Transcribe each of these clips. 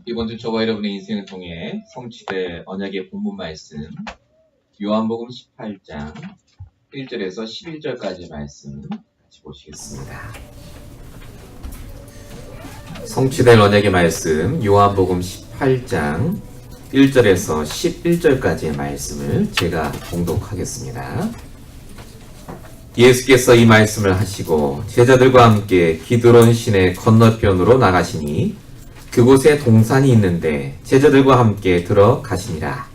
이번 주 저와 여러분의 인생을 통해 성취될 언약의 본문 말씀 요한복음 18장 1절에서 11절까지 말씀 같이 보시겠습니다. 성취될 언약의 말씀 요한복음 18장 1절에서 11절까지의 말씀을 제가 봉독하겠습니다. 예수께서 이 말씀을 하시고 제자들과 함께 기드론 시내 건너편으로 나가시니 그곳에 동산이 있는데 제자들과 함께 들어가시니라.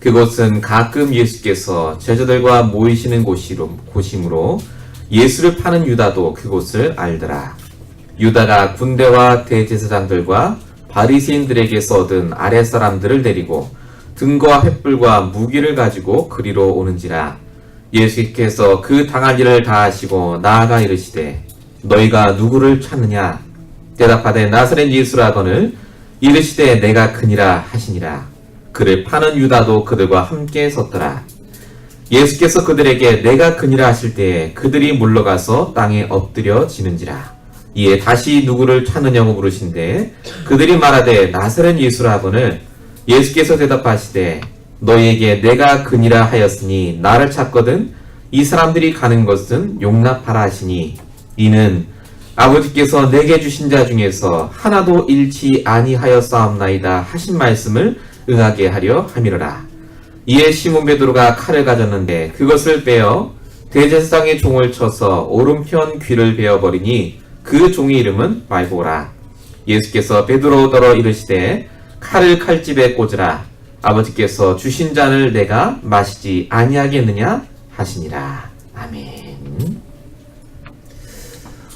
그곳은 가끔 예수께서 제자들과 모이시는 곳이므로 예수를 파는 유다도 그곳을 알더라. 유다가 군대와 대제사장들과 바리새인들에게서 얻은 아랫사람들을 데리고 등과 횃불과 무기를 가지고 그리로 오는지라. 예수께서 그 당할 일을 다 하시고 나아가 이르시되 너희가 누구를 찾느냐? 대답하되 나사렛 예수라 하거늘 이르시되 내가 그니라 하시니라. 그를 파는 유다도 그들과 함께 섰더라. 예수께서 그들에게 내가 그니라 하실 때에 그들이 물러가서 땅에 엎드려지는지라. 이에 다시 누구를 찾느냐고 물으신데 그들이 말하되 나사렛 예수라 하거늘 예수께서 대답하시되 너희에게 내가 그니라 하였으니 나를 찾거든 이 사람들이 가는 것은 용납하라 하시니 이는 아버지께서 내게 주신 자 중에서 하나도 잃지 아니하였사옵나이다 하신 말씀을 응하게 하려 함이로라. 이에 시몬 베드로가 칼을 가졌는데 그것을 빼어 대제사장의 종을 쳐서 오른편 귀를 베어버리니 그 종의 이름은 말보라. 예수께서 베드로더러 이르시되 칼을 칼집에 꽂으라. 아버지께서 주신 잔을 내가 마시지 아니하겠느냐 하시니라. 아멘.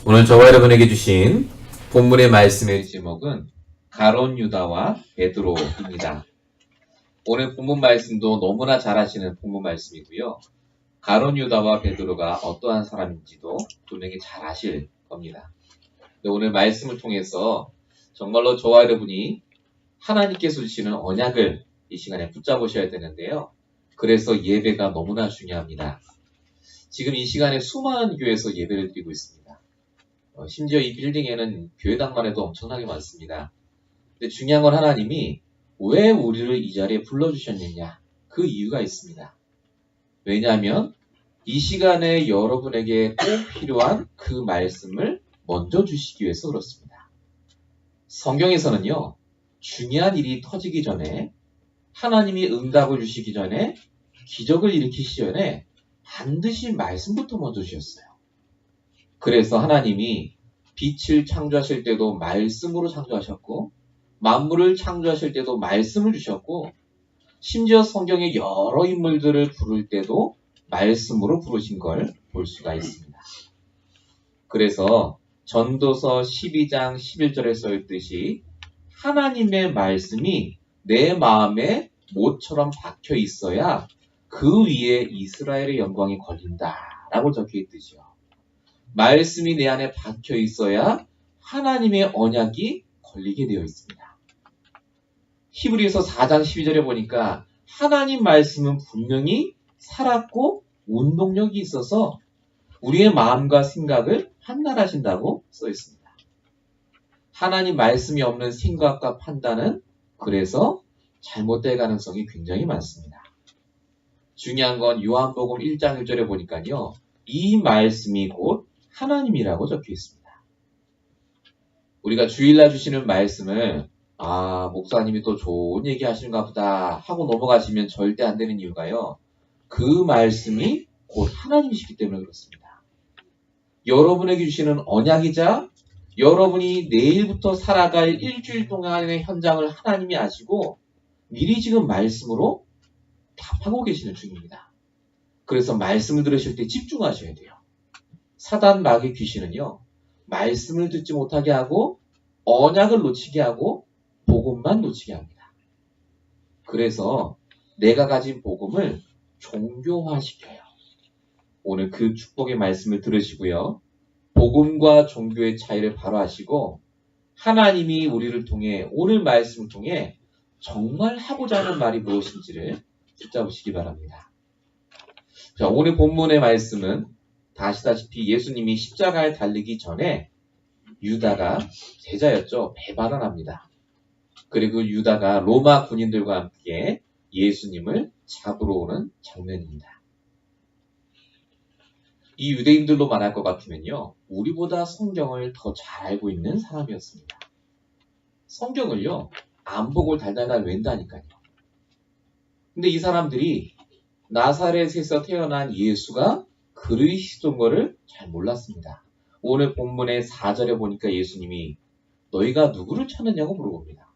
오늘 저와 여러분에게 주신 본문의 말씀의 제목은 가론 유다와 베드로입니다. 오늘 본문 말씀도 너무나 잘 아시는 본문 말씀이고요. 가론 유다와 베드로가 어떠한 사람인지도 분명히 잘 아실 겁니다. 오늘 말씀을 통해서 정말로 저와 여러분이 하나님께서 주시는 언약을 이 시간에 붙잡으셔야 되는데요. 그래서 예배가 너무나 중요합니다. 지금 이 시간에 수많은 교회에서 예배를 드리고 있습니다. 심지어 이 빌딩에는 교회당만 해도 엄청나게 많습니다. 근데 중요한 건 하나님이 왜 우리를 이 자리에 불러주셨느냐? 그 이유가 있습니다. 왜냐하면 이 시간에 여러분에게 꼭 필요한 그 말씀을 먼저 주시기 위해서 그렇습니다. 성경에서는요, 중요한 일이 터지기 전에 하나님이 응답을 주시기 전에 기적을 일으키시기 전에 반드시 말씀부터 먼저 주셨어요. 그래서 하나님이 빛을 창조하실 때도 말씀으로 창조하셨고 만물을 창조하실 때도 말씀을 주셨고 심지어 성경의 여러 인물들을 부를 때도 말씀으로 부르신 걸 볼 수가 있습니다. 그래서 전도서 12장 11절에 써있듯이 하나님의 말씀이 내 마음에 못처럼 박혀 있어야 그 위에 이스라엘의 영광이 걸린다라고 적혀 있듯이요. 말씀이 내 안에 박혀 있어야 하나님의 언약이 걸리게 되어 있습니다. 히브리서 4장 12절에 보니까 하나님 말씀은 분명히 살았고 운동력이 있어서 우리의 마음과 생각을 판단하신다고 써 있습니다. 하나님 말씀이 없는 생각과 판단은 그래서 잘못될 가능성이 굉장히 많습니다. 중요한 건 요한복음 1장 1절에 보니까요. 이 말씀이 곧 하나님이라고 적혀 있습니다. 우리가 주일날 주시는 말씀을 목사님이 또 좋은 얘기 하시는가 보다 하고 넘어가시면 절대 안 되는 이유가요. 그 말씀이 곧 하나님이시기 때문에 그렇습니다. 여러분에게 주시는 언약이자 여러분이 내일부터 살아갈 일주일 동안의 현장을 하나님이 아시고 미리 지금 말씀으로 답하고 계시는 중입니다. 그래서 말씀을 들으실 때 집중하셔야 돼요. 사단 마귀 귀신은요. 말씀을 듣지 못하게 하고 언약을 놓치게 하고 복음만 놓치게 합니다. 그래서 내가 가진 복음을 종교화시켜요. 오늘 그 축복의 말씀을 들으시고요. 복음과 종교의 차이를 바로 아시고 하나님이 우리를 통해 오늘 말씀을 통해 정말 하고자 하는 말이 무엇인지를 붙잡으시기 바랍니다. 자, 오늘 본문의 말씀은 다 아시다시피 예수님이 십자가에 달리기 전에 유다가 제자였죠. 배반을 합니다. 그리고 유다가 로마 군인들과 함께 예수님을 잡으러 오는 장면입니다. 이 유대인들로 말할 것 같으면요, 우리보다 성경을 더 잘 알고 있는 사람이었습니다. 성경을요, 안 보고 달달달 웬다니까요. 근데 이 사람들이 나사렛에서 태어난 예수가 그리스도인 거를 잘 몰랐습니다. 오늘 본문의 4절에 보니까 예수님이 너희가 누구를 찾느냐고 물어봅니다.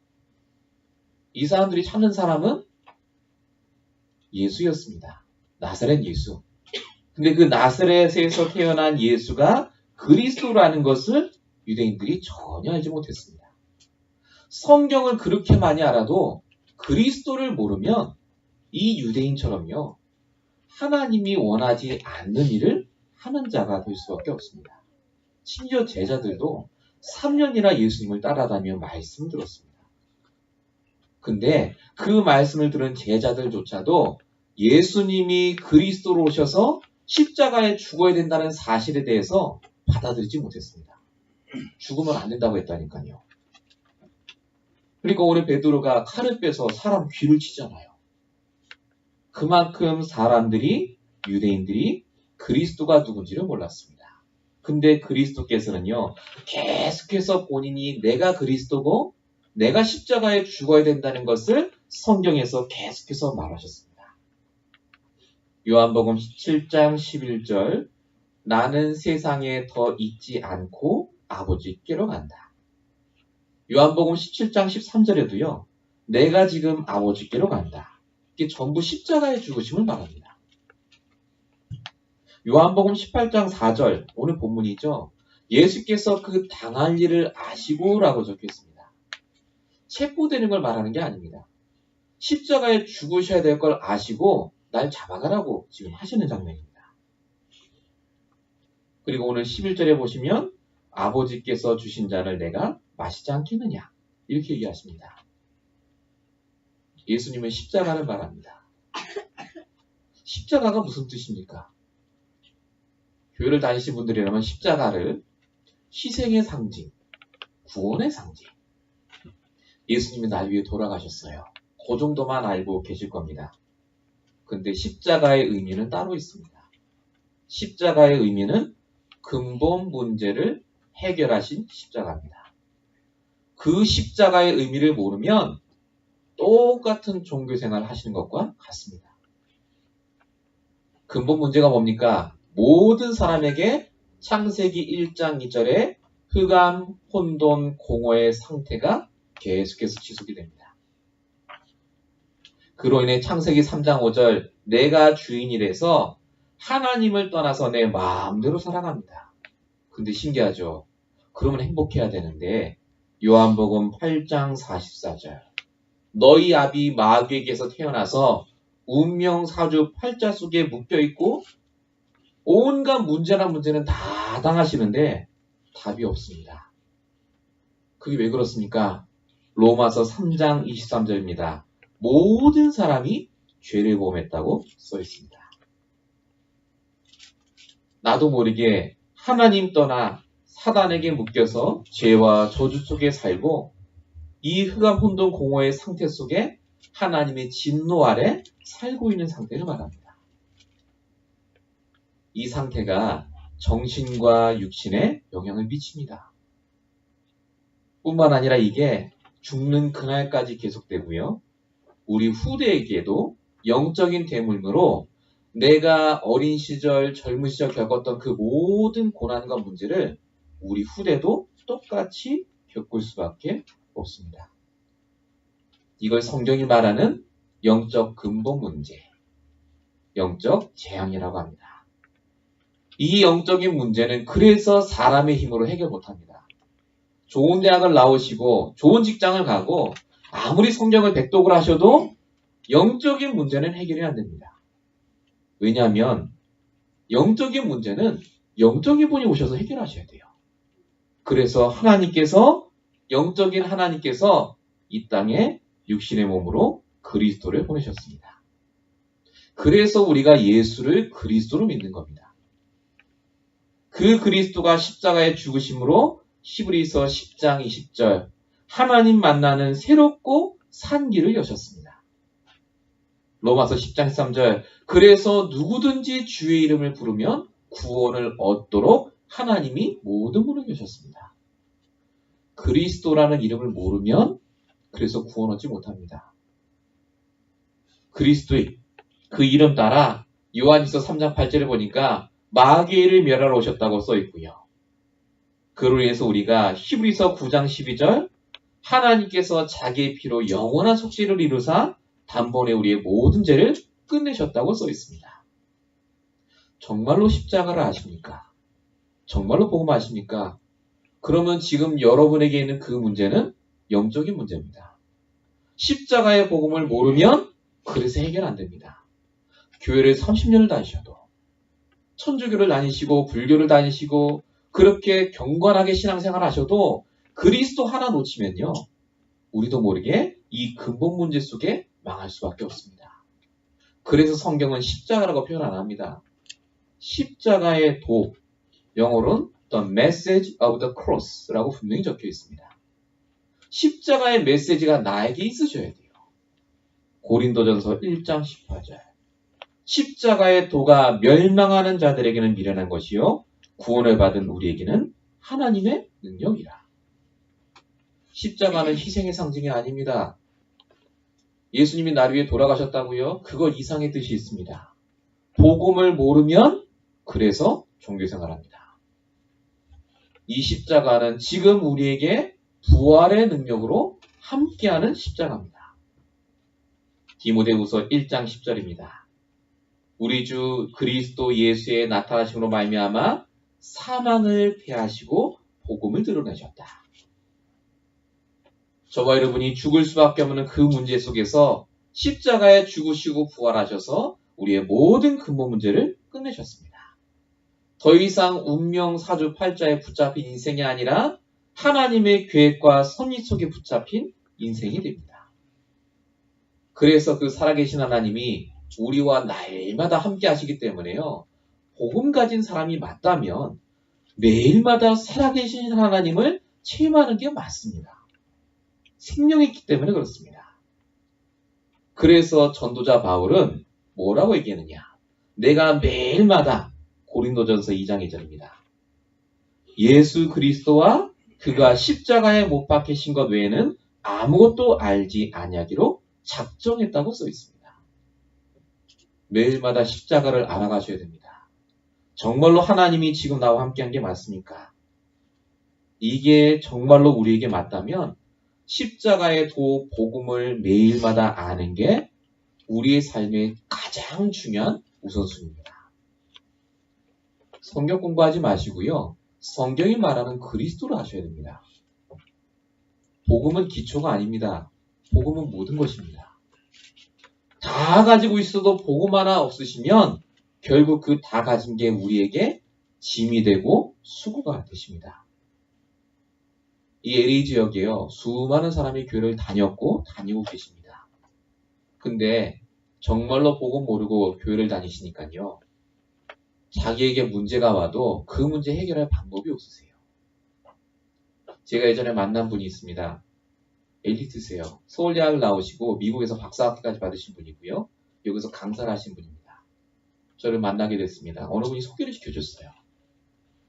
이 사람들이 찾는 사람은 예수였습니다. 나사렛 예수. 근데 그 나사렛에서 태어난 예수가 그리스도라는 것을 유대인들이 전혀 알지 못했습니다. 성경을 그렇게 많이 알아도 그리스도를 모르면 이 유대인처럼요, 하나님이 원하지 않는 일을 하는 자가 될 수밖에 없습니다. 심지어 제자들도 3년이나 예수님을 따라다니며 말씀 들었습니다. 근데 그 말씀을 들은 제자들조차도 예수님이 그리스도로 오셔서 십자가에 죽어야 된다는 사실에 대해서 받아들이지 못했습니다. 죽으면 안 된다고 했다니까요. 그러니까 오늘 베드로가 칼을 빼서 사람 귀를 치잖아요. 그만큼 사람들이, 유대인들이 그리스도가 누군지를 몰랐습니다. 근데 그리스도께서는요, 계속해서 본인이 내가 그리스도고 내가 십자가에 죽어야 된다는 것을 성경에서 계속해서 말하셨습니다. 요한복음 17장 11절, 나는 세상에 더 있지 않고 아버지께로 간다. 요한복음 17장 13절에도요, 내가 지금 아버지께로 간다. 이게 전부 십자가의 죽으심을 말합니다. 요한복음 18장 4절, 오늘 본문이죠. 예수께서 그 당할 일을 아시고 라고 적혀있습니다. 체포되는 걸 말하는 게 아닙니다. 십자가에 죽으셔야 될 걸 아시고 날 잡아가라고 지금 하시는 장면입니다. 그리고 오늘 11절에 보시면 아버지께서 주신 잔을 내가 마시지 않겠느냐 이렇게 얘기하십니다. 예수님은 십자가를 말합니다. 십자가가 무슨 뜻입니까? 교회를 다니신 분들이라면 십자가를 희생의 상징, 구원의 상징. 예수님이 날 위해 돌아가셨어요. 그 정도만 알고 계실 겁니다. 근데 십자가의 의미는 따로 있습니다. 십자가의 의미는 근본 문제를 해결하신 십자가입니다. 그 십자가의 의미를 모르면 똑같은 종교생활을 하시는 것과 같습니다. 근본 문제가 뭡니까? 모든 사람에게 창세기 1장 2절에 흑암, 혼돈, 공허의 상태가 계속해서 지속이 됩니다. 그로 인해 창세기 3장 5절 내가 주인이라서 하나님을 떠나서 내 마음대로 살아갑니다. 근데 신기하죠? 그러면 행복해야 되는데 요한복음 8장 44절 너희 아비 마귀에게서 태어나서 운명사주 팔자 속에 묶여있고 온갖 문제는 다 당하시는데 답이 없습니다. 그게 왜 그렇습니까? 로마서 3장 23절입니다. 모든 사람이 죄를 범했다고 써 있습니다. 나도 모르게 하나님 떠나 사단에게 묶여서 죄와 저주 속에 살고 이 흑암 혼돈 공허의 상태 속에 하나님의 진노 아래 살고 있는 상태를 말합니다. 이 상태가 정신과 육신에 영향을 미칩니다. 뿐만 아니라 이게 죽는 그날까지 계속되고요. 우리 후대에게도 영적인 대물림으로 내가 어린 시절, 젊은 시절 겪었던 그 모든 고난과 문제를 우리 후대도 똑같이 겪을 수밖에 없습니다. 이걸 성경이 말하는 영적 근본 문제, 영적 재앙이라고 합니다. 이 영적인 문제는 그래서 사람의 힘으로 해결 못합니다. 좋은 대학을 나오시고 좋은 직장을 가고 아무리 성경을 백독을 하셔도 영적인 문제는 해결이 안 됩니다. 왜냐하면 영적인 문제는 영적인 분이 오셔서 해결하셔야 돼요. 그래서 영적인 하나님께서 이 땅에 육신의 몸으로 그리스도를 보내셨습니다. 그래서 우리가 예수를 그리스도로 믿는 겁니다. 그 그리스도가 십자가에 죽으심으로 히브리서 10장 20절 하나님 만나는 새롭고 산 길을 여셨습니다. 로마서 10장 13절 그래서 누구든지 주의 이름을 부르면 구원을 얻도록 하나님이 모든 문을 여셨습니다. 그리스도라는 이름을 모르면 그래서 구원 얻지 못합니다. 그리스도의 그 이름 따라 요한일서 3장 8절에 보니까 마귀를 멸하러 오셨다고 써 있고요. 그로 인해서 우리가 히브리서 9장 12절 하나님께서 자기의 피로 영원한 속죄를 이루사 단번에 우리의 모든 죄를 끝내셨다고 써 있습니다. 정말로 십자가를 아십니까? 정말로 복음 아십니까? 그러면 지금 여러분에게 있는 그 문제는 영적인 문제입니다. 십자가의 복음을 모르면 그래서 해결 안 됩니다. 교회를 30년을 다니셔도 천주교를 다니시고 불교를 다니시고 그렇게 경건하게 신앙생활 하셔도 그리스도 하나 놓치면요. 우리도 모르게 이 근본 문제 속에 망할 수밖에 없습니다. 그래서 성경은 십자가라고 표현 안 합니다. 십자가의 도, 영어로는 The Message of the Cross라고 분명히 적혀 있습니다. 십자가의 메시지가 나에게 있으셔야 돼요. 고린도전서 1장 18절 십자가의 도가 멸망하는 자들에게는 미련한 것이요 구원을 받은 우리에게는 하나님의 능력이라. 십자가는 희생의 상징이 아닙니다. 예수님이 나를 위해 돌아가셨다고요? 그거 이상의 뜻이 있습니다. 복음을 모르면 그래서 종교생활합니다. 이 십자가는 지금 우리에게 부활의 능력으로 함께하는 십자가입니다. 디모데후서 1장 10절입니다. 우리 주 그리스도 예수의 나타나심으로 말미암아 사망을 패하시고 복음을 드러내셨다. 저와 여러분이 죽을 수밖에 없는 그 문제 속에서 십자가에 죽으시고 부활하셔서 우리의 모든 근본 문제를 끝내셨습니다. 더 이상 운명 사주팔자에 붙잡힌 인생이 아니라 하나님의 계획과 섭리 속에 붙잡힌 인생이 됩니다. 그래서 그 살아계신 하나님이 우리와 날마다 함께 하시기 때문에요. 복음 가진 사람이 맞다면 매일마다 살아계신 하나님을 체험하는 게 맞습니다. 생명이 있기 때문에 그렇습니다. 그래서 전도자 바울은 뭐라고 얘기하느냐? 내가 매일마다 고린도전서 2장 2절입니다. 예수 그리스도와 그가 십자가에 못 박히신 것 외에는 아무것도 알지 아니하기로 작정했다고 써 있습니다. 매일마다 십자가를 알아가셔야 됩니다. 정말로 하나님이 지금 나와 함께한 게 맞습니까? 이게 정말로 우리에게 맞다면 십자가의 도 복음을 매일마다 아는 게 우리의 삶의 가장 중요한 우선순위입니다. 성경 공부하지 마시고요. 성경이 말하는 그리스도를 아셔야 됩니다. 복음은 기초가 아닙니다. 복음은 모든 것입니다. 다 가지고 있어도 복음 하나 없으시면 결국 그 다 가진 게 우리에게 짐이 되고 수고가 되십니다. 이 LA 지역에요. 수많은 사람이 교회를 다녔고 다니고 계십니다. 근데 정말로 복음 모르고 교회를 다니시니까요. 자기에게 문제가 와도 그 문제 해결할 방법이 없으세요. 제가 예전에 만난 분이 있습니다. 엘리트세요. 서울대학을 나오시고 미국에서 박사학위까지 받으신 분이고요. 여기서 강사를 하신 분입니다. 저를 만나게 됐습니다. 어느 분이 소개를 시켜줬어요.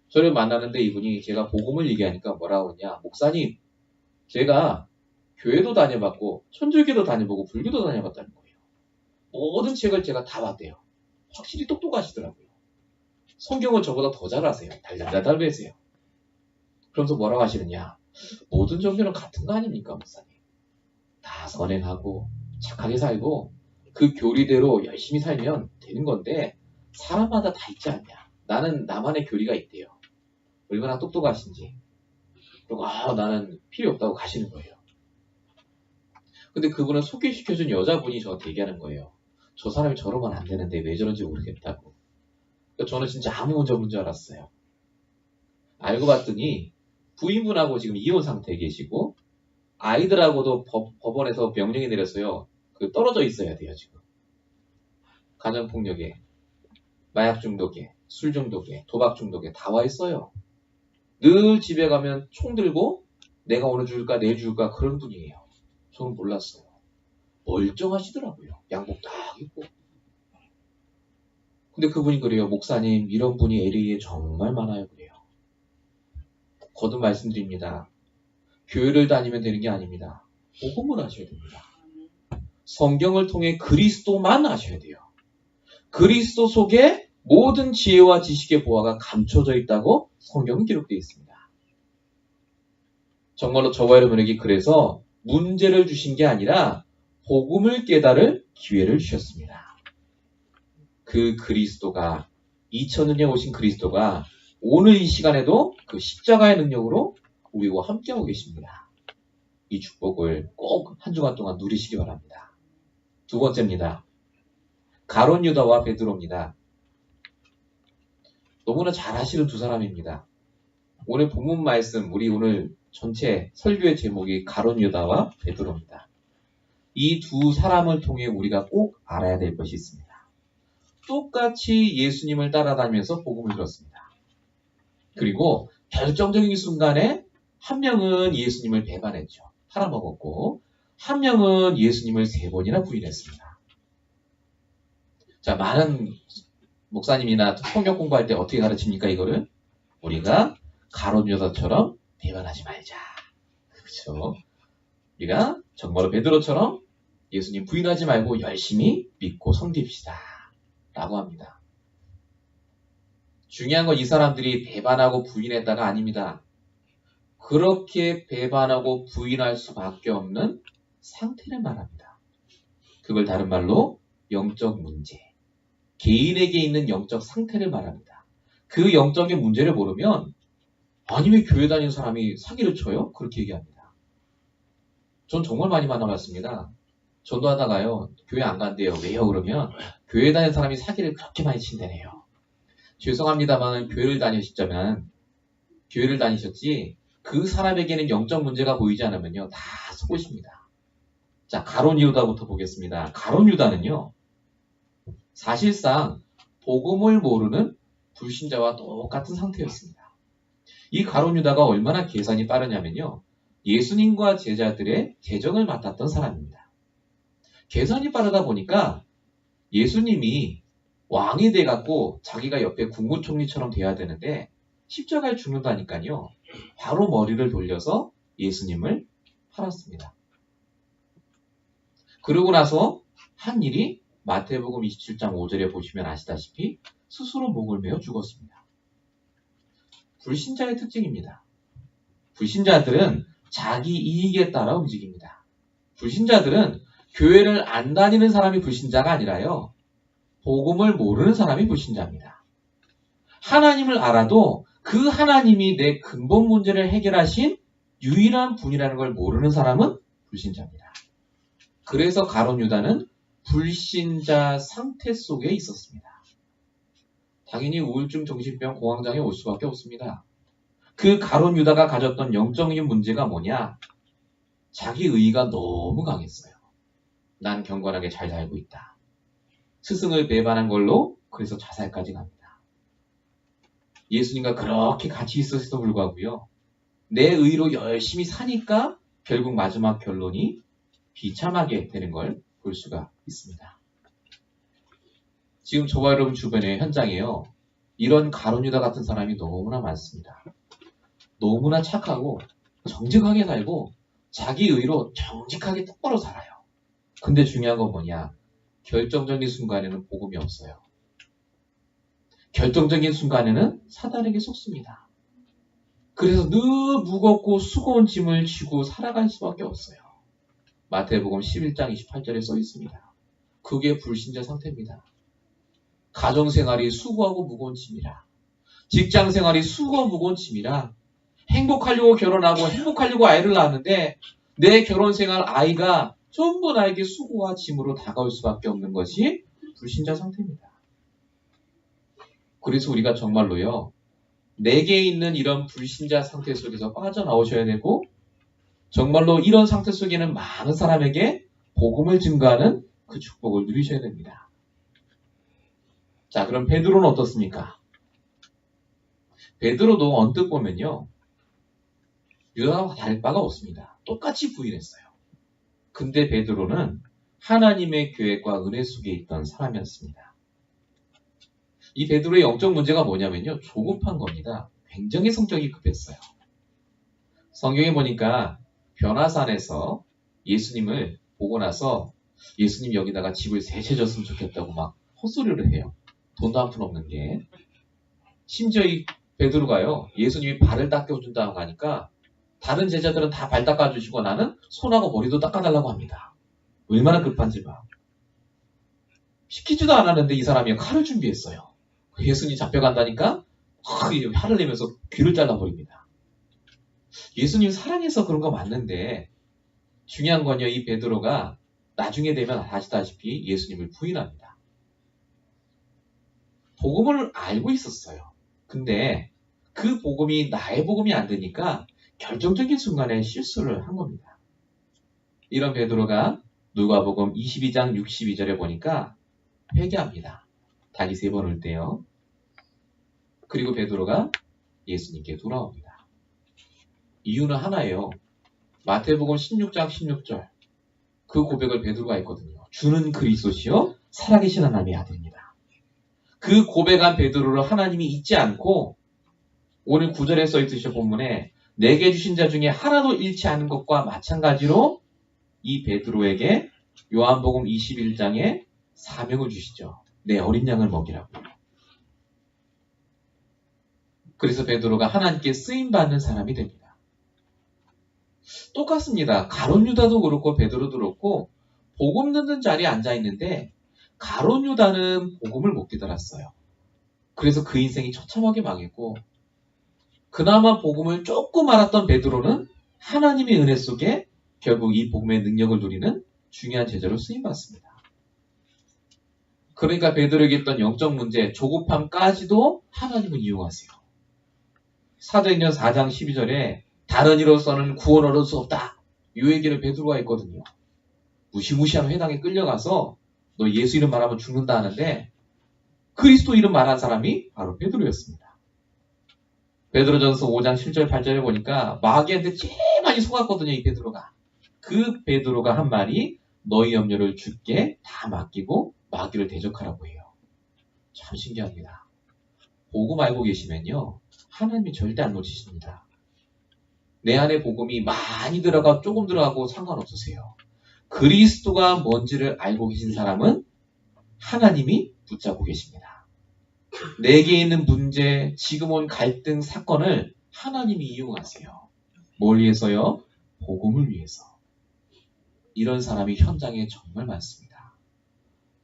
저를 만나는데 이분이 제가 복음을 얘기하니까 뭐라고 하냐. 목사님, 제가 교회도 다녀봤고 천주교도 다녀보고 불교도 다녀봤다는 거예요. 모든 책을 제가 다 봤대요. 확실히 똑똑하시더라고요. 성경은 저보다 더 잘 아세요. 달달달달 배세요. 그러면서 뭐라고 하시느냐. 모든 종교는 같은 거 아닙니까, 목사님? 다 선행하고 착하게 살고 그 교리대로 열심히 살면 되는 건데 사람마다 다 있지 않냐. 나는 나만의 교리가 있대요. 얼마나 똑똑하신지. 그리고 나는 필요 없다고 가시는 거예요. 근데 그분은 소개시켜준 여자분이 저한테 얘기하는 거예요. 저 사람이 저러면 안 되는데 왜 저런지 모르겠다고. 저는 진짜 아무 문제 없는 줄 알았어요. 알고 봤더니 부인분하고 지금 이혼 상태에 계시고 아이들하고도 법원에서 명령이 내렸어요. 그 떨어져 있어야 돼요, 지금. 가정폭력에, 마약 중독에, 술 중독에, 도박 중독에 다 와 있어요. 늘 집에 가면 총 들고 내가 오늘 줄까 내일 줄까 그런 분이에요. 저는 몰랐어요. 멀쩡하시더라고요. 양복 딱 입고. 근데 그분이 그래요. 목사님, 이런 분이 LA에 정말 많아요. 그래요. 거듭 말씀드립니다. 교회를 다니면 되는 게 아닙니다. 복음을 하셔야 됩니다. 성경을 통해 그리스도만 아셔야 돼요. 그리스도 속에 모든 지혜와 지식의 보화가 감춰져 있다고 성경은 기록되어 있습니다. 정말로 저와 여러분에게 그래서 문제를 주신 게 아니라 복음을 깨달을 기회를 주셨습니다. 그 그리스도가 2000년에 오신 그리스도가 오늘 이 시간에도 그 십자가의 능력으로 우리와 함께하고 계십니다. 이 축복을 꼭 한 주간 동안 누리시기 바랍니다. 두 번째입니다. 가룟 유다와 베드로입니다. 너무나 잘 아시는 두 사람입니다. 오늘 본문 말씀, 우리 오늘 전체 설교의 제목이 가룟 유다와 베드로입니다. 이 두 사람을 통해 우리가 꼭 알아야 될 것이 있습니다. 똑같이 예수님을 따라다니면서 복음을 들었습니다. 그리고 결정적인 순간에 한 명은 예수님을 배반했죠. 팔아먹었고 한 명은 예수님을 3번이나 부인했습니다. 자, 많은 목사님이나 성경 공부할 때 어떻게 가르칩니까? 이거를 우리가 가룟 유다처럼 배반하지 말자. 그렇죠? 우리가 정말로 베드로처럼 예수님 부인하지 말고 열심히 믿고 섬깁시다. 라고 합니다. 중요한 건 이 사람들이 배반하고 부인했다가 아닙니다. 그렇게 배반하고 부인할 수밖에 없는 상태를 말합니다. 그걸 다른 말로 영적 문제, 개인에게 있는 영적 상태를 말합니다. 그 영적인 문제를 모르면 아니 왜 교회 다니는 사람이 사기를 쳐요? 그렇게 얘기합니다. 전 정말 많이 만나봤습니다. 전도하다가요. 교회 안 간대요. 왜요? 그러면 교회 다니는 사람이 사기를 그렇게 많이 친다네요. 죄송합니다만 교회를 다니셨지 그 사람에게는 영적 문제가 보이지 않으면요. 다 속으십니다. 자, 가룟 유다부터 보겠습니다. 가룟 유다는요. 사실상 복음을 모르는 불신자와 똑같은 상태였습니다. 이 가룟 유다가 얼마나 계산이 빠르냐면요. 예수님과 제자들의 재정을 맡았던 사람입니다. 계산이 빠르다 보니까 예수님이 왕이 돼갖고 자기가 옆에 국무총리처럼 돼야 되는데 십자가에 죽는다니까요. 바로 머리를 돌려서 예수님을 팔았습니다. 그러고 나서 한 일이 마태복음 27장 5절에 보시면 아시다시피 스스로 목을 메어 죽었습니다. 불신자의 특징입니다. 불신자들은 자기 이익에 따라 움직입니다. 불신자들은 교회를 안 다니는 사람이 불신자가 아니라요. 복음을 모르는 사람이 불신자입니다. 하나님을 알아도 그 하나님이 내 근본 문제를 해결하신 유일한 분이라는 걸 모르는 사람은 불신자입니다. 그래서 가룟 유다는 불신자 상태 속에 있었습니다. 당연히 우울증, 정신병, 공황장애 올 수밖에 없습니다. 그 가룟 유다가 가졌던 영적인 문제가 뭐냐? 자기 의의가 너무 강했어요. 난 경건하게 잘 살고 있다. 스승을 배반한 걸로 그래서 자살까지 갑니다. 예수님과 그렇게 같이 있었음에도 불구하고요. 내 의로 열심히 사니까 결국 마지막 결론이 비참하게 되는 걸 볼 수가 있습니다. 지금 저와 여러분 주변의 현장에요. 이런 가룟 유다 같은 사람이 너무나 많습니다. 너무나 착하고 정직하게 살고 자기 의로 정직하게 똑바로 살아요. 근데 중요한 건 뭐냐? 결정적인 순간에는 복음이 없어요. 결정적인 순간에는 사단에게 속습니다. 그래서 늘 무겁고 수고운 짐을 지고 살아갈 수밖에 없어요. 마태복음 11장 28절에 써 있습니다. 그게 불신자 상태입니다. 가정생활이 수고하고 무거운 짐이라. 직장생활이 수고하고 무거운 짐이라. 행복하려고 결혼하고 행복하려고 아이를 낳았는데 내 결혼생활 아이가 전부 나에게 수고와 짐으로 다가올 수밖에 없는 것이 불신자 상태입니다. 그래서 우리가 정말로요. 내게 있는 이런 불신자 상태 속에서 빠져나오셔야 되고 정말로 이런 상태 속에는 많은 사람에게 복음을 증거하는 그 축복을 누리셔야 됩니다. 자, 그럼 베드로는 어떻습니까? 베드로도 언뜻 보면요. 유다와 다를 바가 없습니다. 똑같이 부인했어요. 근데 베드로는 하나님의 계획과 은혜 속에 있던 사람이었습니다. 이 베드로의 영적 문제가 뭐냐면요. 조급한 겁니다. 굉장히 성격이 급했어요. 성경에 보니까 변화산에서 예수님을 보고 나서 예수님 여기다가 집을 세 채 줬으면 좋겠다고 막 헛소리를 해요. 돈도 한 푼 없는 게. 심지어 이 베드로가요. 예수님이 발을 닦여준다고 하니까 다른 제자들은 다 발 닦아주시고 나는 손하고 머리도 닦아달라고 합니다. 얼마나 급한지 봐. 시키지도 않았는데 이 사람이 칼을 준비했어요. 예수님 잡혀간다니까 화를 내면서 귀를 잘라버립니다. 예수님 사랑해서 그런 거 맞는데 중요한 건요. 이 베드로가 나중에 되면 아시다시피 예수님을 부인합니다. 복음을 알고 있었어요. 근데 그 복음이 나의 복음이 안 되니까 결정적인 순간에 실수를 한 겁니다. 이런 베드로가 누가복음 22장 62절에 보니까 회개합니다. 닭이 3번 올 때요. 그리고 베드로가 예수님께 돌아옵니다. 이유는 하나예요. 마태복음 16장 16절 그 고백을 베드로가 했거든요. 주는 그리스도시요 살아계신 하나님의 아들입니다. 그 고백한 베드로를 하나님이 잊지 않고 오늘 9절에 써있듯이 본문에 내게 주신 자 중에 하나도 잃지 않은 것과 마찬가지로 이 베드로에게 요한복음 21장에 사명을 주시죠. 내 어린 양을 먹이라고. 그래서 베드로가 하나님께 쓰임받는 사람이 됩니다. 똑같습니다. 가룟 유다도 그렇고 베드로도 그렇고 복음 듣는 자리에 앉아있는데 가룟 유다는 복음을 못 깨달았어요. 그래서 그 인생이 처참하게 망했고 그나마 복음을 조금 알았던 베드로는 하나님의 은혜 속에 결국 이 복음의 능력을 누리는 중요한 제자로 쓰임받습니다. 그러니까 베드로에게 있던 영적 문제, 조급함까지도 하나님은 이용하세요. 사도행전 4장 12절에 다른 이로서는 구원 얻을 수 없다. 이 얘기를 베드로가 했거든요. 무시무시한 회당에 끌려가서 너 예수 이름 말하면 죽는다 하는데 그리스도 이름 말한 사람이 바로 베드로였습니다. 베드로전서 5장 7절 8절에 보니까 마귀한테 제일 많이 속았거든요. 이 베드로가. 그 베드로가 한 말이 너희 염려를 주께 다 맡기고 마귀를 대적하라고 해요. 참 신기합니다. 복음 알고 계시면요. 하나님이 절대 안 놓치십니다. 내 안에 복음이 많이 들어가 조금 들어가고 상관없으세요. 그리스도가 뭔지를 알고 계신 사람은 하나님이 붙잡고 계십니다. 내게 있는 문제, 지금 온 갈등, 사건을 하나님이 이용하세요. 뭘 위해서요? 복음을 위해서. 이런 사람이 현장에 정말 많습니다.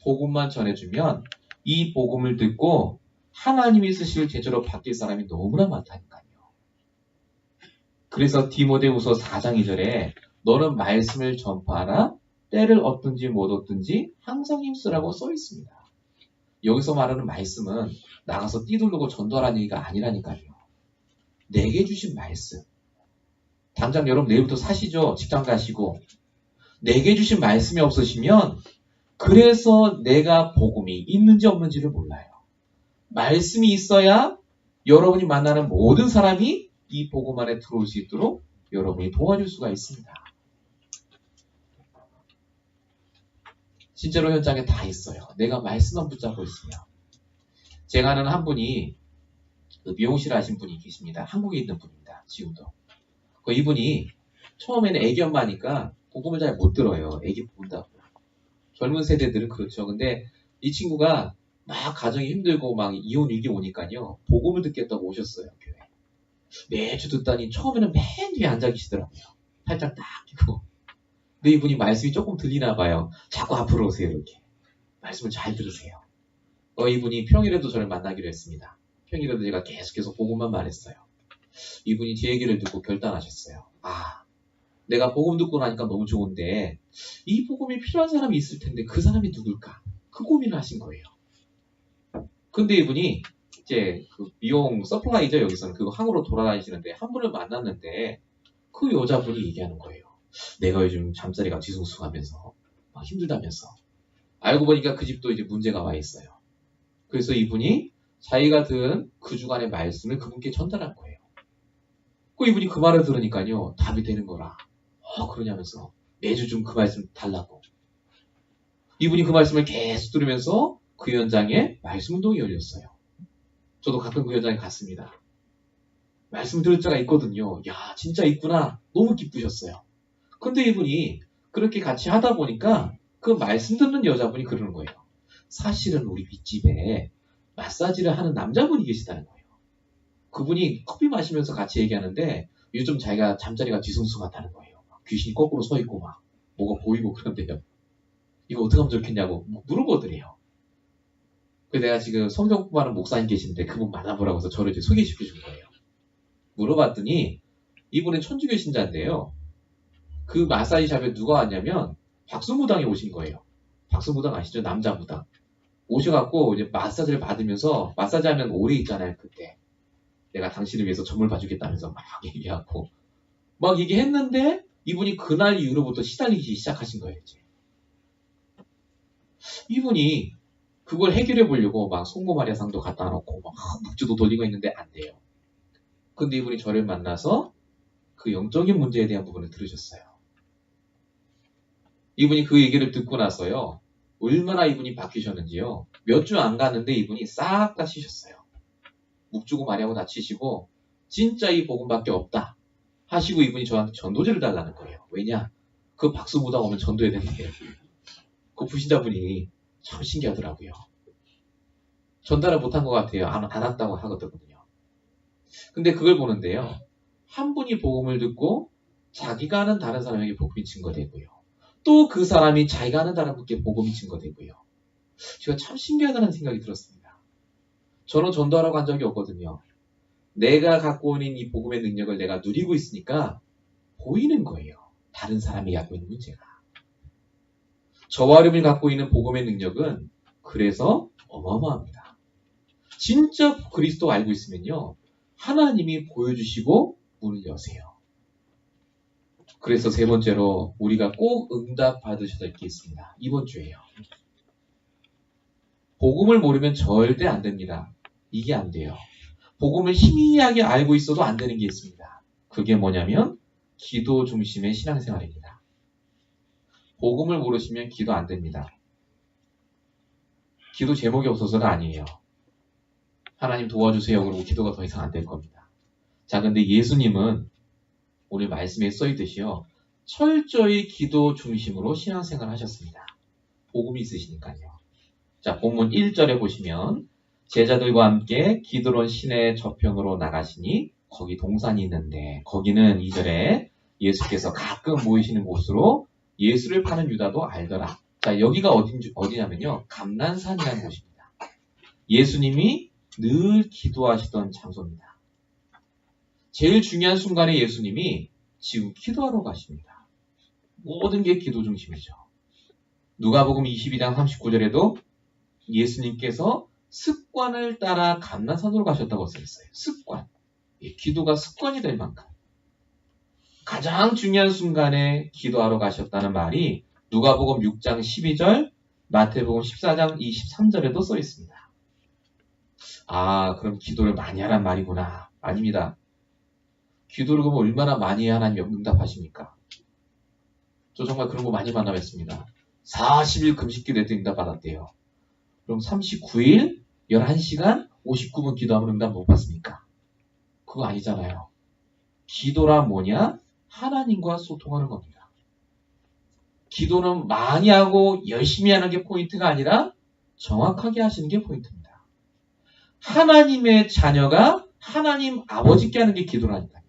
복음만 전해주면 이 복음을 듣고 하나님이 쓰실 제자로 바뀔 사람이 너무나 많다니까요. 그래서 디모데후서 4장 2절에 너는 말씀을 전파하라 때를 얻든지 못 얻든지 항상 힘쓰라고 써 있습니다. 여기서 말하는 말씀은 나가서 띠두르고 전도하라는 얘기가 아니라니까요. 내게 주신 말씀. 당장 여러분 내일부터 사시죠. 직장 가시고. 내게 주신 말씀이 없으시면 그래서 내가 복음이 있는지 없는지를 몰라요. 말씀이 있어야 여러분이 만나는 모든 사람이 이 복음 안에 들어올 수 있도록 여러분이 도와줄 수가 있습니다. 실제로 현장에 다 있어요. 내가 말씀만 붙잡고 있으면. 제가 아는 한 분이 그 미용실 하신 분이 계십니다. 한국에 있는 분입니다. 지금도. 이분이 처음에는 애기 엄마니까 복음을 잘 못 들어요. 애기 본다고. 젊은 세대들은 그렇죠. 근데 이 친구가 막 가정이 힘들고 막 이혼 위기 오니까요. 복음을 듣겠다고 오셨어요. 교회. 매주 듣다니 처음에는 맨 뒤에 앉아 계시더라고요. 팔짱 딱 끼고. 근데 이분이 말씀이 조금 들리나 봐요. 자꾸 앞으로 오세요. 이렇게. 말씀을 잘 들으세요. 이분이 평일에도 저를 만나기로 했습니다. 평일에도 제가 계속해서 복음만 말했어요. 이분이 제 얘기를 듣고 결단하셨어요. 내가 복음 듣고 나니까 너무 좋은데 이 복음이 필요한 사람이 있을 텐데 그 사람이 누굴까? 그 고민을 하신 거예요. 근데 이분이 이제 그 미용 서플라이죠. 여기서는 그거 항으로 돌아다니시는데 한 분을 만났는데 그 여자분이 얘기하는 거예요. 내가 요즘 잠자리가 뒤숭숭하면서 막 힘들다면서. 알고 보니까 그 집도 이제 문제가 와 있어요. 그래서 이분이 자기가 든 그 주간의 말씀을 그분께 전달한 거예요. 이분이 그 말을 들으니까요. 답이 되는 거라. 그러냐면서 매주 좀 그 말씀 달라고. 이분이 그 말씀을 계속 들으면서 그 현장에 말씀 운동이 열렸어요. 저도 가끔 그 현장에 갔습니다. 말씀 들을 자가 있거든요. 야, 진짜 있구나. 너무 기쁘셨어요. 근데 이분이 그렇게 같이 하다 보니까 그 말씀 듣는 여자분이 그러는 거예요. 사실은 우리 윗집에 마사지를 하는 남자분이 계시다는 거예요. 그분이 커피 마시면서 같이 얘기하는데 요즘 자기가 잠자리가 뒤숭숭하다는 거예요. 귀신이 거꾸로 서 있고 막 뭐가 보이고 그런데요. 이거 어떻게 하면 좋겠냐고 물어보더래요. 그래서 내가 지금 성경 공부하는 목사님 계신데 그분 만나보라고 해서 저를 이제 소개시켜 준 거예요. 물어봤더니 이분은 천주교 신자인데요. 그 마사지 샵에 누가 왔냐면 박수무당이 오신 거예요. 박수무당 아시죠? 남자 무당. 오셔갖고 이제 마사지를 받으면서 마사지 하면 오래 있잖아요. 그때 내가 당신을 위해서 점을 봐주겠다면서 막 얘기하고 막 얘기했는데 이분이 그날 이후로부터 시달리기 시작하신 거예요. 이제. 이분이 그걸 해결해 보려고 막 송모마리아상도 갖다 놓고 막 묵주도 돌리고 있는데 안 돼요. 근데 이분이 저를 만나서 그 영적인 문제에 대한 부분을 들으셨어요. 이분이 그 얘기를 듣고 나서요. 얼마나 이분이 바뀌셨는지요. 몇 주 안 갔는데 이분이 싹 다 치셨어요. 묵주고 마리아고 다 치시고 진짜 이 복음밖에 없다 하시고 이분이 저한테 전도제를 달라는 거예요. 왜냐? 그 박수무당 오면 전도해야 되는데 그 부신자분이 참 신기하더라고요. 전달을 못한 것 같아요. 안 왔다고 하거든요. 근데 그걸 보는데요. 한 분이 복음을 듣고 자기가 아는 다른 사람에게 복음이 증거되고요. 또 그 사람이 자기가 아는 다른 분께 복음이 증거되고요. 제가 참 신기하다는 생각이 들었습니다. 저는 전도하러 간 적이 없거든요. 내가 갖고 있는 이 복음의 능력을 내가 누리고 있으니까 보이는 거예요. 다른 사람이 갖고 있는 문제가. 저와 여러분이 갖고 있는 복음의 능력은 그래서 어마어마합니다. 진짜 그리스도 알고 있으면요. 하나님이 보여주시고 문을 여세요. 그래서 세 번째로 우리가 꼭 응답 받으셔야 될 게 있습니다. 이번 주에요. 복음을 모르면 절대 안 됩니다. 이게 안 돼요. 복음을 희미하게 알고 있어도 안 되는 게 있습니다. 그게 뭐냐면 기도 중심의 신앙생활입니다. 복음을 모르시면 기도 안 됩니다. 기도 제목이 없어서가 아니에요. 하나님 도와주세요. 그러고 기도가 더 이상 안 될 겁니다. 자, 근데 예수님은 오늘 말씀에 써있듯이요. 철저히 기도 중심으로 신앙생활을 하셨습니다. 복음이 있으시니까요. 자, 본문 1절에 보시면 제자들과 함께 기드론 시내 저편으로 나가시니 거기 동산이 있는데 거기는 2절에 예수께서 가끔 모이시는 곳으로 예수를 파는 유다도 알더라. 자, 여기가 어디냐면요. 감난산이라는 곳입니다. 예수님이 늘 기도하시던 장소입니다. 제일 중요한 순간에 예수님이 지금 기도하러 가십니다. 모든 게 기도 중심이죠. 누가복음 22장 39절에도 예수님께서 습관을 따라 감난산으로 가셨다고 써있어요. 습관. 기도가 습관이 될 만큼. 가장 중요한 순간에 기도하러 가셨다는 말이 누가복음 6장 12절, 마태복음 14장 23절에도 써있습니다. 아, 그럼 기도를 많이 하란 말이구나. 아닙니다. 기도를 그럼 얼마나 많이 하나님 응답하십니까? 저 정말 그런 거 많이 만나봤습니다. 40일 금식기도 했더니 응답 받았대요. 그럼 39일 11시간 59분 기도하면 응답 못 받습니까? 그거 아니잖아요. 기도란 뭐냐? 하나님과 소통하는 겁니다. 기도는 많이 하고 열심히 하는 게 포인트가 아니라 정확하게 하시는 게 포인트입니다. 하나님의 자녀가 하나님 아버지께 하는 게 기도라니까요.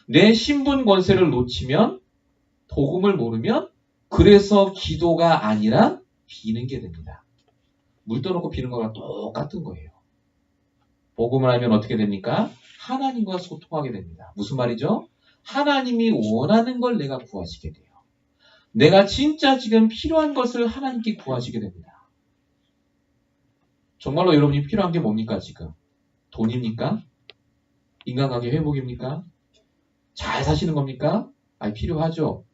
내 신분 권세를 놓치면 복음을 모르면 그래서 기도가 아니라 비는 게 됩니다. 물 떠놓고 비는 거랑 똑같은 거예요. 복음을 알면 어떻게 됩니까? 하나님과 소통하게 됩니다. 무슨 말이죠? 하나님이 원하는 걸 내가 구하시게 돼요. 내가 진짜 지금 필요한 것을 하나님께 구하시게 됩니다. 정말로 여러분이 필요한 게 뭡니까 지금? 돈입니까? 인간관계 회복입니까? 잘 사시는 겁니까? 아니 필요하죠.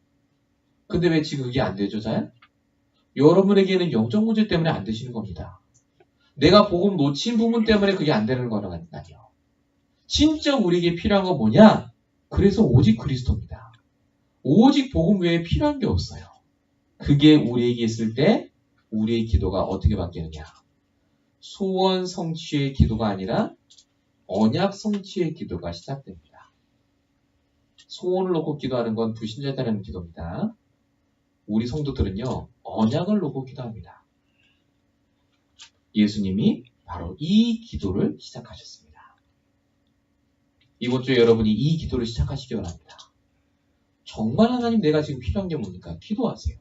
근데 왜 지금 그게 안 되죠 잘? 여러분에게는 영적 문제 때문에 안 되시는 겁니다. 내가 복음 놓친 부분 때문에 그게 안 되는 거라니까요. 진짜 우리에게 필요한 건 뭐냐? 그래서 오직 그리스도입니다. 오직 복음 외에 필요한 게 없어요. 그게 우리에게 있을 때 우리의 기도가 어떻게 바뀌느냐. 소원 성취의 기도가 아니라 언약 성취의 기도가 시작됩니다. 소원을 놓고 기도하는 건 불신자에 따르는 기도입니다. 우리 성도들은요, 언약을 놓고 기도합니다. 예수님이 바로 이 기도를 시작하셨습니다. 이번 주에 여러분이 이 기도를 시작하시기 바랍니다. 정말 하나님 내가 지금 필요한 게 뭡니까? 기도하세요.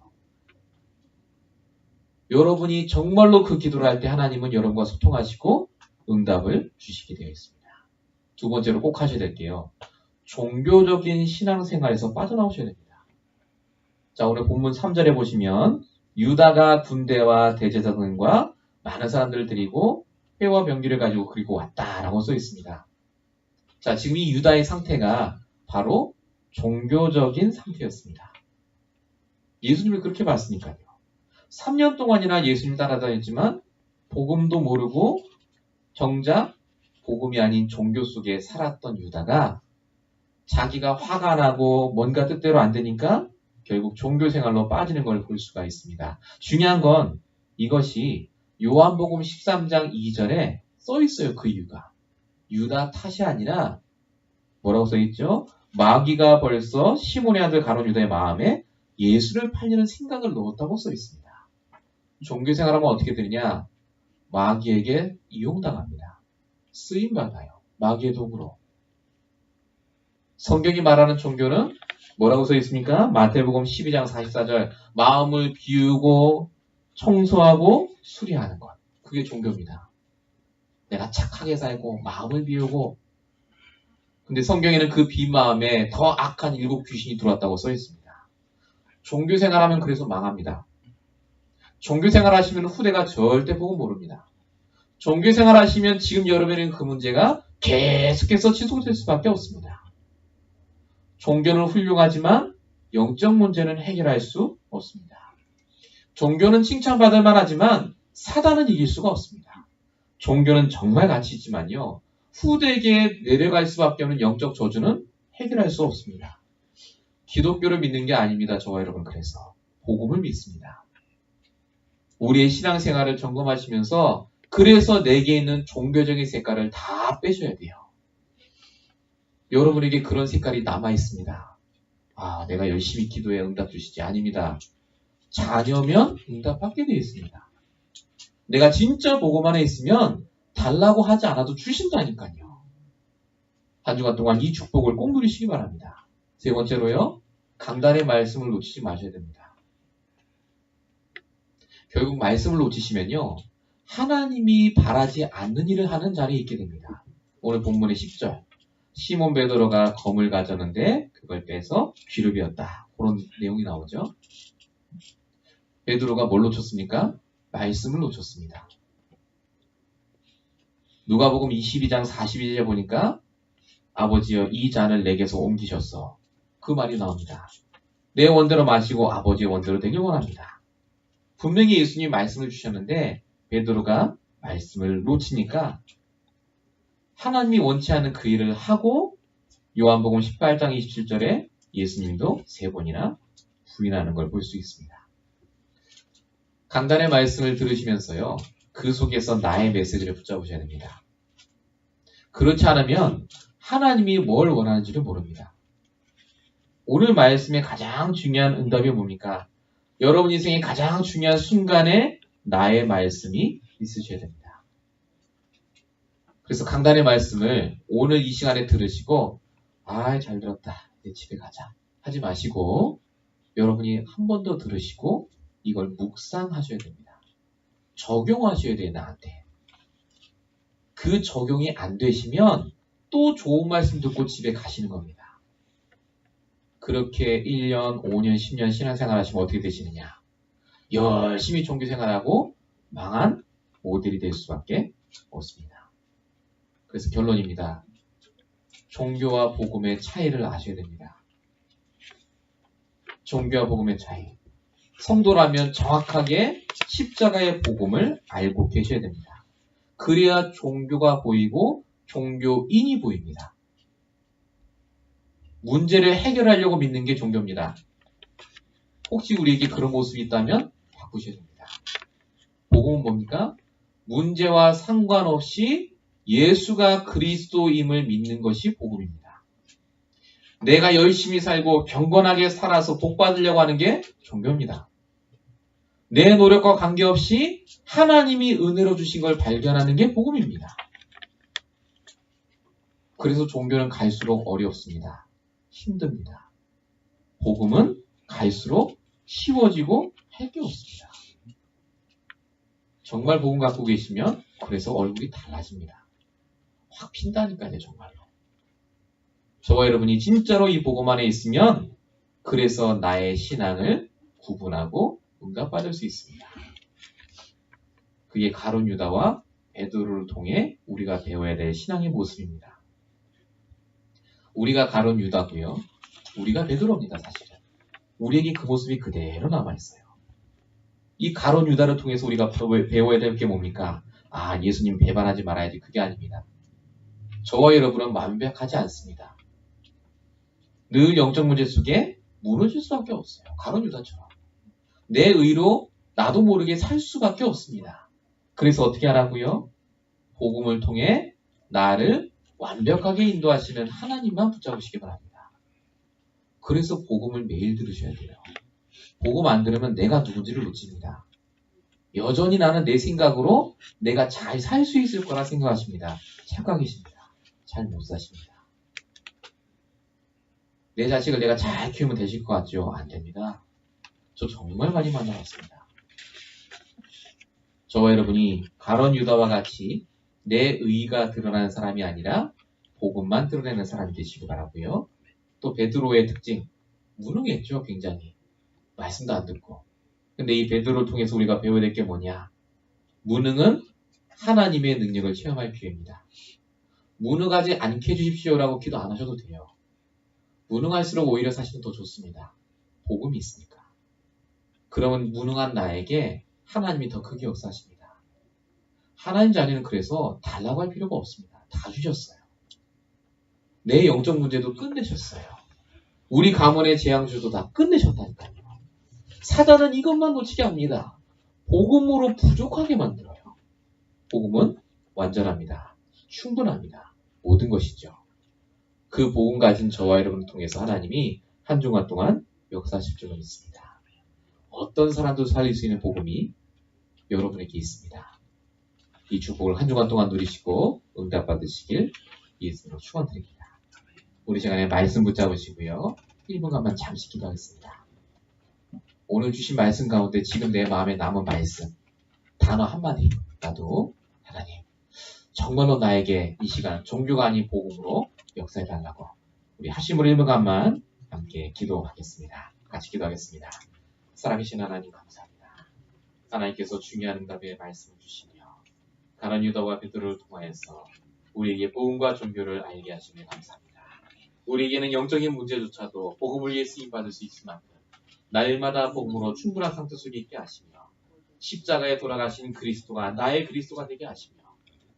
여러분이 정말로 그 기도를 할 때 하나님은 여러분과 소통하시고 응답을 주시게 되어 있습니다. 두 번째로 꼭 하셔야 될 게요. 종교적인 신앙생활에서 빠져나오셔야 됩니다. 자, 오늘 본문 3절에 보시면 유다가 군대와 대제사장과 많은 사람들을 데리고 회와 병기를 가지고 그리고 왔다라고 써 있습니다. 자, 지금 이 유다의 상태가 바로 종교적인 상태였습니다. 예수님을 그렇게 봤으니까요. 3년 동안이나 예수님 따라다녔지만 복음도 모르고 정작 복음이 아닌 종교 속에 살았던 유다가 자기가 화가 나고 뭔가 뜻대로 안 되니까 결국 종교 생활로 빠지는 걸 볼 수가 있습니다. 중요한 건 이것이 요한복음 13장 2절에 써 있어요. 그 이유가. 유다 탓이 아니라 뭐라고 써 있죠? 마귀가 벌써 시몬의 아들 가룟 유다의 마음에 예수를 팔리는 생각을 넣었다고 써 있습니다. 종교 생활하면 어떻게 되느냐? 마귀에게 이용당합니다. 쓰임받아요. 마귀의 도구로. 성경이 말하는 종교는 뭐라고 써 있습니까? 마태복음 12장 44절 마음을 비우고 청소하고 수리하는 것. 그게 종교입니다. 내가 착하게 살고 마음을 비우고 근데 성경에는 그 빈 마음에 더 악한 7 귀신이 들어왔다고 써 있습니다. 종교 생활하면 그래서 망합니다. 종교 생활하시면 후대가 절대 복음 모릅니다. 종교 생활하시면 지금 여러분의 그 문제가 계속해서 지속될 수밖에 없습니다. 종교는 훌륭하지만 영적 문제는 해결할 수 없습니다. 종교는 칭찬받을 만하지만 사단은 이길 수가 없습니다. 종교는 정말 가치 있지만요. 후대에게 내려갈 수밖에 없는 영적 저주는 해결할 수 없습니다. 기독교를 믿는 게 아닙니다. 저와 여러분 그래서 복음을 믿습니다. 우리의 신앙생활을 점검하시면서 그래서 내게 있는 종교적인 색깔을 다 빼셔야 돼요. 여러분에게 그런 색깔이 남아있습니다. 아, 내가 열심히 기도해 응답 주시지. 아닙니다. 자녀면 응답받게 되어 있습니다. 내가 진짜 복음 안에 있으면 달라고 하지 않아도 주신다니까요. 한 주간 동안 이 축복을 꼭 누리시기 바랍니다. 세 번째로요. 강단의 말씀을 놓치지 마셔야 됩니다. 결국 말씀을 놓치시면요. 하나님이 바라지 않는 일을 하는 자리에 있게 됩니다. 오늘 본문의 10절. 시몬 베드로가 검을 가졌는데 그걸 빼서 쥐를 베었다. 그런 내용이 나오죠. 베드로가 뭘 놓쳤습니까? 말씀을 놓쳤습니다. 누가복음 22장 42절에 보니까 아버지여 이 잔을 내게서 옮기셨어. 그 말이 나옵니다. 내 원대로 마시고 아버지의 원대로 되길 원합니다. 분명히 예수님이 말씀을 주셨는데 베드로가 말씀을 놓치니까 하나님이 원치 않는 그 일을 하고 요한복음 18장 27절에 예수님도 3번이나 부인하는 걸 볼 수 있습니다. 강단의 말씀을 들으시면서요. 그 속에서 나의 메시지를 붙잡으셔야 됩니다. 그렇지 않으면 하나님이 뭘 원하는지를 모릅니다. 오늘 말씀의 가장 중요한 응답이 뭡니까? 여러분 인생의 가장 중요한 순간에 나의 말씀이 있으셔야 됩니다. 그래서 강단의 말씀을 오늘 이 시간에 들으시고 잘 들었다. 이제 집에 가자. 하지 마시고 여러분이 한 번 더 들으시고 이걸 묵상하셔야 됩니다. 적용하셔야 돼요. 나한테. 그 적용이 안 되시면 또 좋은 말씀 듣고 집에 가시는 겁니다. 그렇게 1년, 5년, 10년 신앙생활 하시면 어떻게 되시느냐? 열심히 종교생활하고 망한 모델이 될 수밖에 없습니다. 그래서 결론입니다. 종교와 복음의 차이를 아셔야 됩니다. 종교와 복음의 차이. 성도라면 정확하게 십자가의 복음을 알고 계셔야 됩니다. 그래야 종교가 보이고 종교인이 보입니다. 문제를 해결하려고 믿는 게 종교입니다. 혹시 우리에게 그런 모습이 있다면 바꾸셔야 됩니다. 복음은 뭡니까? 문제와 상관없이 예수가 그리스도임을 믿는 것이 복음입니다. 내가 열심히 살고 경건하게 살아서 복 받으려고 하는 게 종교입니다. 내 노력과 관계없이 하나님이 은혜로 주신 걸 발견하는 게 복음입니다. 그래서 종교는 갈수록 어렵습니다. 힘듭니다. 복음은 갈수록 쉬워지고 할 게 없습니다. 정말 복음 갖고 계시면 그래서 얼굴이 달라집니다. 확 핀다니까요, 정말로. 저와 여러분이 진짜로 이 복음 안에 있으면 그래서 나의 신앙을 구분하고 응답받을 수 있습니다. 그게 가룟 유다와 베드로를 통해 우리가 배워야 될 신앙의 모습입니다. 우리가 가룟 유다고요. 우리가 베드로입니다, 사실은. 우리에게 그 모습이 그대로 남아있어요. 이 가룟 유다를 통해서 우리가 배워야 될 게 뭡니까? 아, 예수님 배반하지 말아야지. 그게 아닙니다. 저와 여러분은 완벽하지 않습니다. 늘 영적 문제 속에 무너질 수밖에 없어요. 가룟 유다처럼. 내 의로 나도 모르게 살 수밖에 없습니다. 그래서 어떻게 하라고요? 복음을 통해 나를 완벽하게 인도하시는 하나님만 붙잡으시기 바랍니다. 그래서 복음을 매일 들으셔야 돼요. 복음 안 들으면 내가 누군지를 놓칩니다. 여전히 나는 내 생각으로 내가 잘 살 수 있을 거라 생각하십니다. 착각이십니다. 잘 못 사십니다. 내 자식을 내가 잘 키우면 되실 것 같죠? 안 됩니다. 저 정말 많이 만나봤습니다. 저와 여러분이 가룟 유다와 같이 내 의의가 드러나는 사람이 아니라 복음만 드러내는 사람이 되시기 바라고요. 또 베드로의 특징, 무능했죠, 굉장히. 말씀도 안 듣고. 근데 이 베드로를 통해서 우리가 배워야 될 게 뭐냐? 무능은 하나님의 능력을 체험할 기회입니다. 무능하지 않게 해주십시오라고 기도 안 하셔도 돼요. 무능할수록 오히려 사실은 더 좋습니다. 복음이 있으니까. 그러면 무능한 나에게 하나님이 더 크게 역사하십니다. 하나님 자리는 그래서 달라고 할 필요가 없습니다. 다 주셨어요. 내 영적 문제도 끝내셨어요. 우리 가문의 재앙주도 다 끝내셨다니까요. 사단은 이것만 놓치게 합니다. 복음으로 부족하게 만들어요. 복음은 완전합니다. 충분합니다. 모든 것이죠. 그 복음 가진 저와 여러분을 통해서 하나님이 한 주간 동안 역사하실 줄로 믿습니다. 어떤 사람도 살릴 수 있는 복음이 여러분에게 있습니다. 이 축복을 한 주간 동안 누리시고 응답받으시길 예수님으로 축원드립니다. 우리 시간에 말씀 붙잡으시고요. 1분간만 잠시 기도하겠습니다. 오늘 주신 말씀 가운데 지금 내 마음에 남은 말씀, 단어 한마디라도 하나님, 정말로 나에게 이 시간 종교가 아닌 복음으로 역사해달라고 우리 하심으로 1분간만 함께 기도하겠습니다. 같이 기도하겠습니다. 살아계신 하나님 감사합니다. 하나님께서 중요한 응답의 말씀을 주시며 가룟 유다와 베드로를 통하여서 우리에게 복음과 종교를 알게 하시며 감사합니다. 우리에게는 영적인 문제조차도 복음을 위해 쓰임받을 수 있을 만큼 날마다 복음으로 충분한 상태 속에 있게 하시며 십자가에 돌아가신 그리스도가 나의 그리스도가 되게 하시며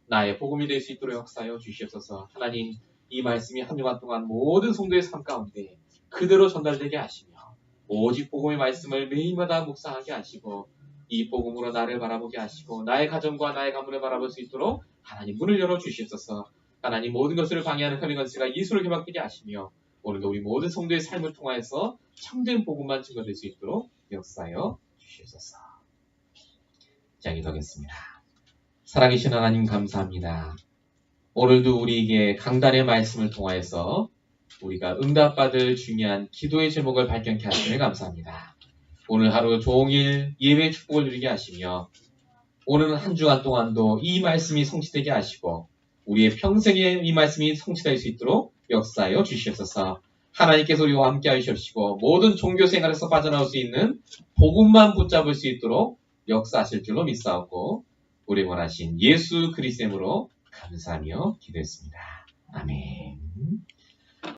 나의 복음이 될 수 있도록 역사하여 주시옵소서. 하나님, 이 말씀이 한 주간 동안 모든 성도의 삶 가운데 그대로 전달되게 하시며 오직 복음의 말씀을 매일마다 묵상하게 하시고 이 복음으로 나를 바라보게 하시고 나의 가정과 나의 가문을 바라볼 수 있도록 하나님 문을 열어주시옵소서. 하나님, 모든 것을 방해하는 커밍 건스가 예수를 개박되게 하시며 오늘도 우리 모든 성도의 삶을 통하여서 참된 복음만 증거될 수 있도록 역사하여 주시옵소서. 자, 기도하겠습니다. 살아계신 하나님 감사합니다. 오늘도 우리에게 강단의 말씀을 통하여서 우리가 응답받을 중요한 기도의 제목을 발견케 하시며 감사합니다. 오늘 하루 종일 예배의 축복을 누리게 하시며 오늘 한 주간 동안도 이 말씀이 성취되게 하시고 우리의 평생에 이 말씀이 성취될 수 있도록 역사하여 주시옵소서. 하나님께서 우리와 함께 하시옵시고 모든 종교 생활에서 빠져나올 수 있는 복음만 붙잡을 수 있도록 역사하실 줄로 믿사옵고 우리 원하신 예수 그리스도로 감사하며 기도했습니다. 아멘.